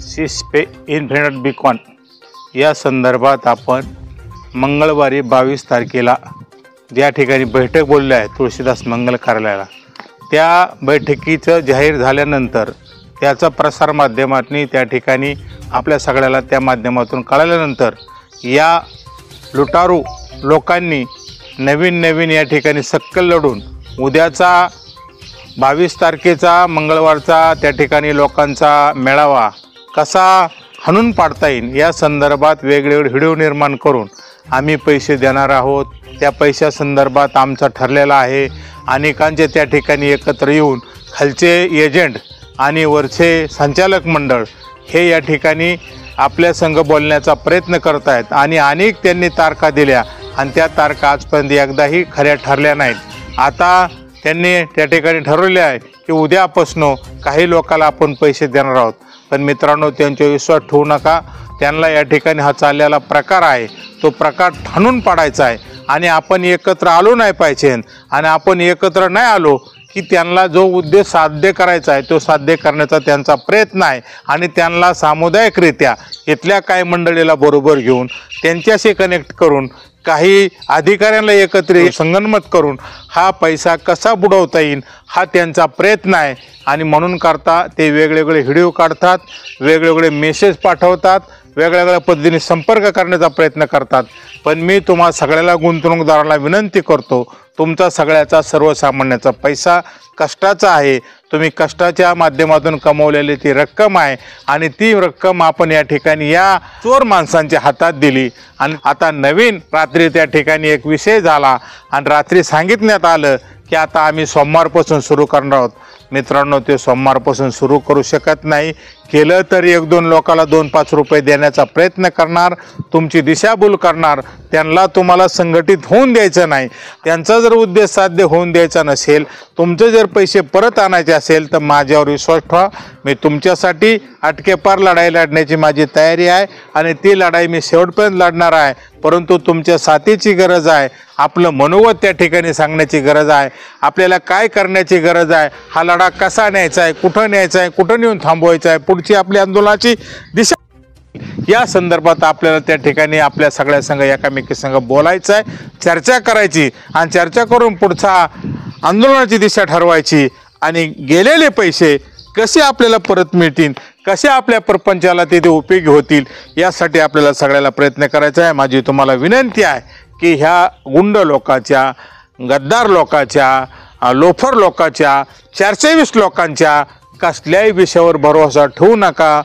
सिस्पे infinite beacon या संदर्भात आपण मंगळवारी 22 तारखेला ज्या ठिकाणी बैठक बोलली आहे तुळशीदास मंगल कार्यालयाला, त्या बैठकीचं जाहीर झाल्यानंतर त्याचा प्रसार माध्यमातून त्या ठिकाणी आपल्या सगळ्याला त्या माध्यमातून कळाल्यानंतर या लुटारू लोकांनी नवीन या ठिकाणी सक्कल लढून उद्याचा 22 तारखेचा मंगळवारचा त्या ठिकाणी लोकांचा मेळावा कसा हाणून पाडता येईल या संदर्भात वेगवेगळे व्हिडिओ निर्माण करून आम्ही पैसे देणार आहोत। त्या पैशासंदर्भात आमचा ठरलेला आहे। अनेकांचे त्या ठिकाणी एकत्र येऊन खालचे एजंट आणि वरचे संचालक मंडळ हे या ठिकाणी आपल्या संघ बोलण्याचा प्रयत्न करत आहेत आणि अनेक त्यांनी तारखा दिल्या आणि त्या तारखा आजपर्यंत एकदाही खऱ्या ठरल्या नाहीत। आता त्यांनी त्या ठिकाणी ठरवले आहे की उद्यापासून काही लोकांना आपण पैसे देणार आहोत। पण मित्रांनो, त्यांचा विश्वास ठेवू नका। त्यांना या ठिकाणी हा चाललेला प्रकार आहे तो प्रकार ठाणून पाडायचा आहे आणि आपण एकत्र आलो नाही पाहिजे आणि आपण एकत्र नाही आलो की त्यांना जो उद्देश साध्य करायचा आहे तो साध्य करण्याचा त्यांचा प्रयत्न आहे आणि त्यांना सामुदायिकरित्या इथल्या काही मंडळीला बरोबर घेऊन त्यांच्याशी कनेक्ट करून काही अधिकाऱ्यांना एकत्र संगनमत करून हा पैसा कसा बुडवता येईल हा त्यांचा प्रयत्न आहे। आणि म्हणून करता ते वेगवेगळे व्हिडिओ काढतात, वेगवेगळे मेसेज पाठवतात, वेगवेगळ्या पद्धतीने संपर्क करण्याचा प्रयत्न करतात। पण मी तुम्हा सगळ्याला गुंतवणूकदारांना विनंती करतो, तुमचा सगळ्याचा सर्वसामान्याचा पैसा कष्टाचा आहे। तुम्ही कष्टाच्या माध्यमातून कमवलेली ती रक्कम आहे आणि ती रक्कम आपण या ठिकाणी या चोर माणसांच्या हातात दिली आणि आता नवीन रात्री त्या ठिकाणी एक विषय झाला आणि रात्री सांगितण्यात आलं की आता आम्ही सोमवारपासून सुरू करणार आहोत। मित्रांनो, ते सोमवारपासून सुरू करू शकत नाही। केलं तर 1-2 लोकांना 2-5 रुपये देण्याचा प्रयत्न करणार, तुमची दिशाभूल करणार, त्यांना तुम्हाला संघटित होऊन द्यायचं नाही। त्यांचा जर उद्देश साध्य होऊन द्यायचा नसेल, तुमचे जर पैसे परत आणायचे असेल तर माझ्यावर विश्वास ठेवा। मी तुमच्यासाठी अटकेपार लढाई लढण्याची माझी तयारी आहे आणि ती लढाई मी शेवटपर्यंत लढणार आहे। परंतु तुमच्या साथीची गरज आहे, आपलं मनोगत त्या ठिकाणी सांगण्याची गरज आहे, आपल्याला काय करण्याची गरज आहे, हा लढा कसा न्यायचा आहे, कुठं न्यायचा आहे, कुठं नेऊन थांबवायचा आहे, पुढची आपल्या आंदोलनाची दिशा या संदर्भात आपल्याला त्या ठिकाणी आपल्या सगळ्या संघ एकामेकी संघ बोलायचं आहे, चर्चा करायची आणि चर्चा करून पुढचा आंदोलनाची दिशा ठरवायची आणि गेलेले पैसे कसे आपल्याला परत मिळतील, कसे आपल्या प्रपंचाला ते उपयोगी होतील यासाठी आपल्याला सगळ्याला प्रयत्न करायचा आहे। माझी तुम्हाला विनंती आहे की ह्या गुंड लोकांच्या, गद्दार लोकांच्या, लोफर लोकांच्या, 420 लोकांच्या कसल्याही विषयावर भरोसा ठेवू नका।